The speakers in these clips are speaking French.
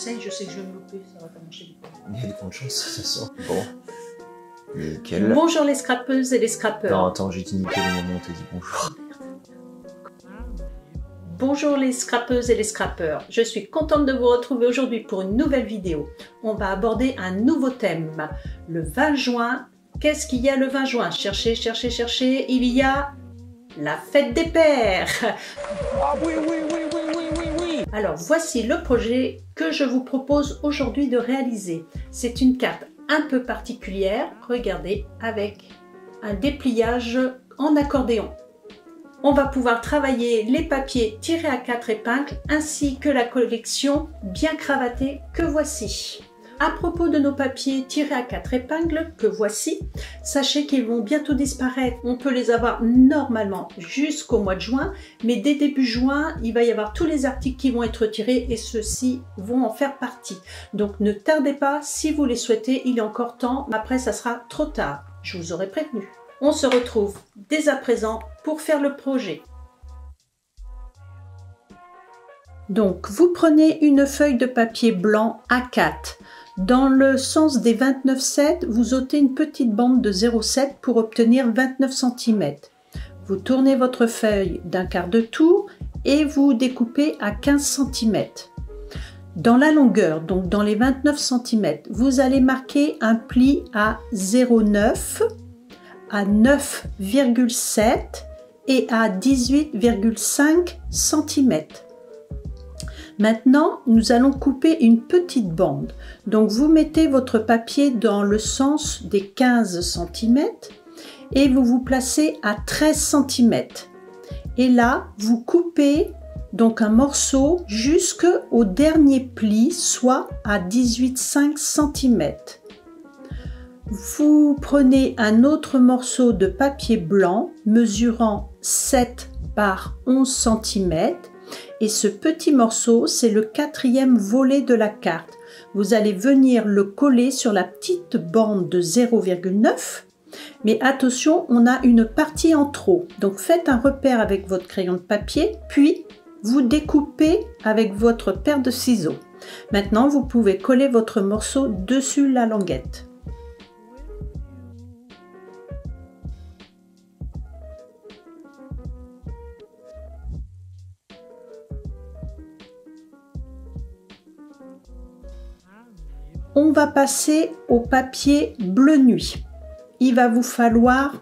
j'essaye, je sais que je vais me louper, ça va pas marcher du tout. Il y a des points de chance, ça sent. Bon. Nickel. Bonjour les scrapeuses et les scrappeurs. Non, attends, j'ai été nickel au moment où t'as dit bonjour. Bonjour les scrapeuses et les scrappeurs. Je suis contente de vous retrouver aujourd'hui pour une nouvelle vidéo. On va aborder un nouveau thème. Le 20 juin. Qu'est-ce qu'il y a le 20 juin? Cherchez, cherchez, cherchez. Il y a la fête des pères. Ah oui, oui, oui, oui, oui, oui, oui. Alors voici le projet que je vous propose aujourd'hui de réaliser. C'est une carte un peu particulière, regardez, avec un dépliage en accordéon. On va pouvoir travailler les papiers tirés à 4 épingles ainsi que la collection bien cravatée que voici. À propos de nos papiers tirés à 4 épingles que voici, sachez qu'ils vont bientôt disparaître. On peut les avoir normalement jusqu'au mois de juin, mais dès début juin, il va y avoir tous les articles qui vont être tirés et ceux-ci vont en faire partie. Donc ne tardez pas, si vous les souhaitez, il est encore temps. Après, ça sera trop tard. Je vous aurais prévenu. On se retrouve dès à présent pour faire le projet. Donc, vous prenez une feuille de papier blanc A4. Dans le sens des 29,7, vous ôtez une petite bande de 0,7 pour obtenir 29 cm. Vous tournez votre feuille d'un quart de tour et vous découpez à 15 cm. Dans la longueur, donc dans les 29 cm, vous allez marquer un pli à 0,9, à 9,7 et à 18,5 cm. Maintenant, nous allons couper une petite bande. Donc, vous mettez votre papier dans le sens des 15 cm et vous vous placez à 13 cm. Et là, vous coupez donc un morceau jusqu'au dernier pli, soit à 18,5 cm. Vous prenez un autre morceau de papier blanc mesurant 7 par 11 cm. Et ce petit morceau, c'est le 4e volet de la carte. Vous allez venir le coller sur la petite bande de 0,9. Mais attention, on a une partie en trop. Donc faites un repère avec votre crayon de papier, puis vous découpez avec votre paire de ciseaux. Maintenant, vous pouvez coller votre morceau dessus la languette. On va passer au papier bleu nuit. Il va vous falloir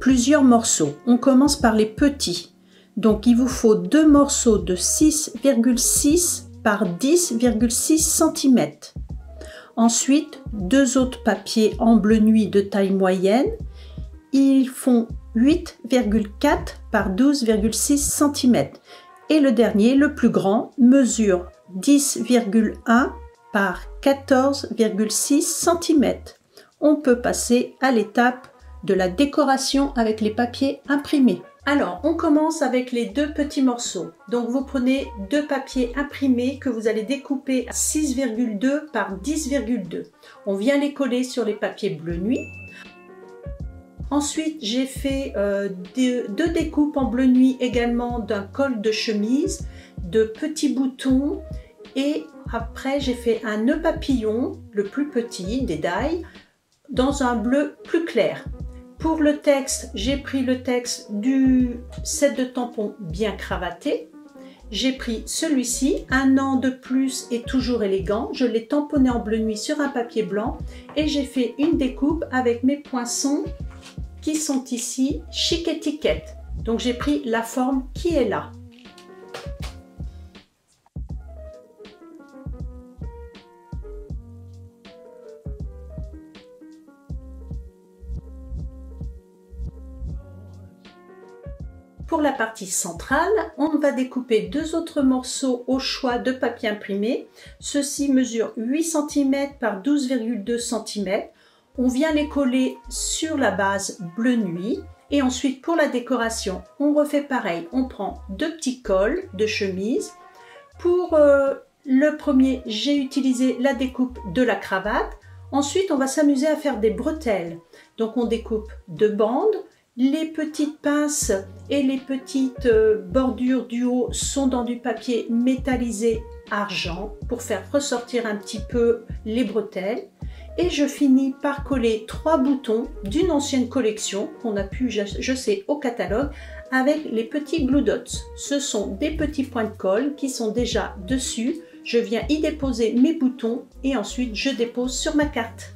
plusieurs morceaux. On commence par les petits. Donc il vous faut 2 morceaux de 6,6 par 10,6 cm. Ensuite, 2 autres papiers en bleu nuit de taille moyenne. Ils font 8,4 par 12,6 cm. Et le dernier, le plus grand, mesure 10,1 par 14,6 cm. On peut passer à l'étape de la décoration avec les papiers imprimés. Alors, on commence avec les 2 petits morceaux. Donc, vous prenez 2 papiers imprimés que vous allez découper à 6,2 par 10,2. On vient les coller sur les papiers bleu nuit. Ensuite, j'ai fait 2 découpes en bleu nuit également d'un col de chemise, de petits boutons. Et après, j'ai fait un nœud papillon, le plus petit, des die, dans un bleu plus clair. Pour le texte, j'ai pris le texte du set de tampons bien cravaté. J'ai pris celui-ci, un an de plus et toujours élégant. Je l'ai tamponné en bleu nuit sur un papier blanc et j'ai fait une découpe avec mes poinçons qui sont ici, chic étiquette. Donc j'ai pris la forme qui est là. Pour la partie centrale, on va découper 2 autres morceaux au choix de papier imprimé. Ceux-ci mesurent 8 cm par 12,2 cm. On vient les coller sur la base bleu nuit. Et ensuite, pour la décoration, on refait pareil. On prend 2 petits cols de chemise. Pour le premier, j'ai utilisé la découpe de la cravate. Ensuite, on va s'amuser à faire des bretelles. Donc, on découpe 2 bandes. Les petites pinces et les petites bordures du haut sont dans du papier métallisé argent pour faire ressortir un petit peu les bretelles. Et je finis par coller 3 boutons d'une ancienne collection qu'on a pu, je sais, au catalogue avec les petits Glue Dots. Ce sont des petits points de colle qui sont déjà dessus. Je viens y déposer mes boutons et ensuite je dépose sur ma carte.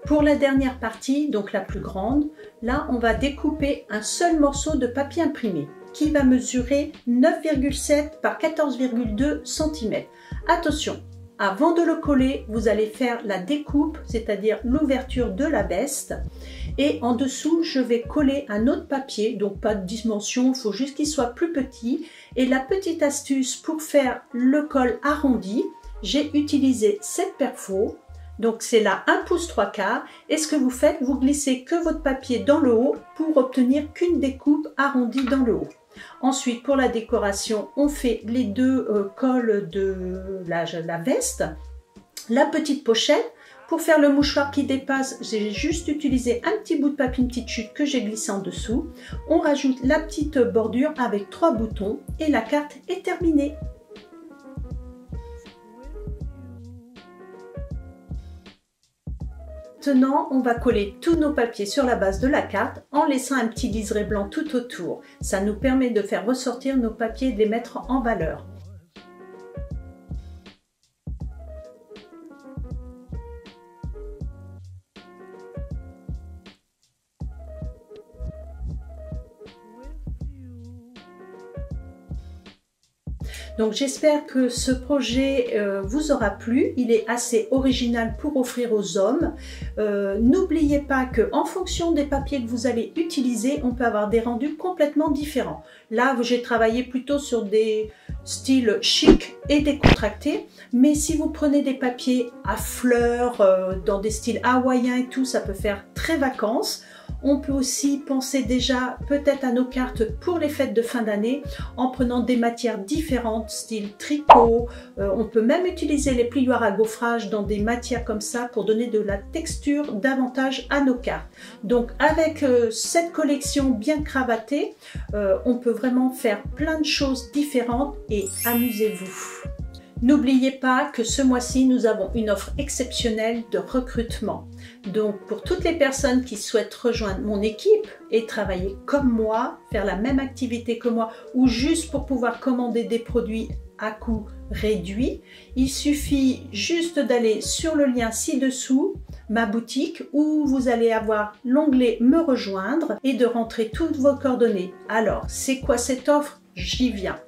Pour la dernière partie, donc la plus grande, là on va découper un seul morceau de papier imprimé qui va mesurer 9,7 par 14,2 cm. Attention, avant de le coller, vous allez faire la découpe, c'est-à-dire l'ouverture de la veste. Et en dessous, je vais coller un autre papier, donc pas de dimension, il faut juste qu'il soit plus petit. Et la petite astuce pour faire le col arrondi, j'ai utilisé cette perfo. Donc c'est là 1 pouce 3/4 et ce que vous faites, vous glissez que votre papier dans le haut pour obtenir qu'une découpe arrondie dans le haut. Ensuite pour la décoration, on fait les deux cols de la veste, la petite pochette. Pour faire le mouchoir qui dépasse, j'ai juste utilisé un petit bout de papier, une petite chute que j'ai glissé en dessous. On rajoute la petite bordure avec 3 boutons et la carte est terminée. Maintenant, on va coller tous nos papiers sur la base de la carte en laissant un petit liseré blanc tout autour. Ça nous permet de faire ressortir nos papiers et de les mettre en valeur. Donc j'espère que ce projet vous aura plu. Il est assez original pour offrir aux hommes. N'oubliez pas qu'en fonction des papiers que vous allez utiliser, on peut avoir des rendus complètement différents. Là, j'ai travaillé plutôt sur des styles chic et décontractés. Mais si vous prenez des papiers à fleurs, dans des styles hawaïens et tout, ça peut faire très vacances. On peut aussi penser déjà peut-être à nos cartes pour les fêtes de fin d'année en prenant des matières différentes, style tricot. On peut même utiliser les plioirs à gaufrage dans des matières comme ça pour donner de la texture davantage à nos cartes. Donc avec cette collection bien cravatée, on peut vraiment faire plein de choses différentes et amusez-vous. N'oubliez pas que ce mois-ci, nous avons une offre exceptionnelle de recrutement. Donc, pour toutes les personnes qui souhaitent rejoindre mon équipe et travailler comme moi, faire la même activité que moi, ou juste pour pouvoir commander des produits à coût réduit, il suffit juste d'aller sur le lien ci-dessous, ma boutique, où vous allez avoir l'onglet Me rejoindre et de rentrer toutes vos coordonnées. Alors, c'est quoi cette offre? J'y viens.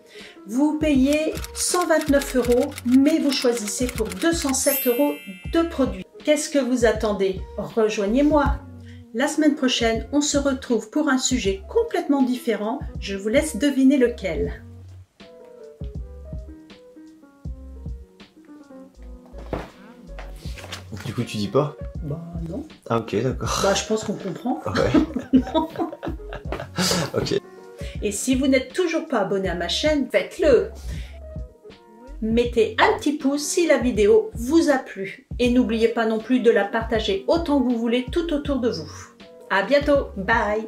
Vous payez 129 €, mais vous choisissez pour 207 € de produits. Qu'est-ce que vous attendez? Rejoignez-moi. La semaine prochaine, on se retrouve pour un sujet complètement différent. Je vous laisse deviner lequel. Du coup, tu dis pas? Bah non. Ah ok, d'accord. Bah je pense qu'on comprend. Ouais. Ok. Et si vous n'êtes toujours pas abonné à ma chaîne, faites-le. Mettez un petit pouce si la vidéo vous a plu. Et n'oubliez pas non plus de la partager autant que vous voulez tout autour de vous. À bientôt, bye!